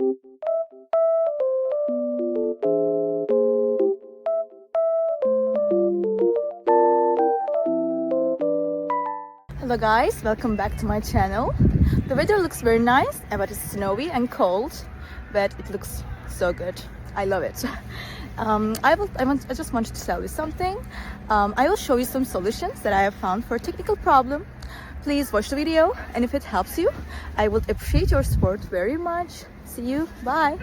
Hello guys, welcome back to my channel. The weather looks very nice, but it's snowy and cold, but it looks so good. I love it. I just wanted to tell you something. I will show you some solutions that I have found for a technical problem. Please watch the video, and if it helps you, I would appreciate your support very much. See you, bye.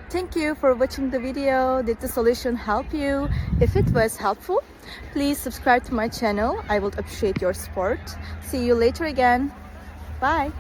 Thank you for watching the video. Did the solution help you? If it was helpful, please subscribe to my channel. I would appreciate your support. See you later again. Bye.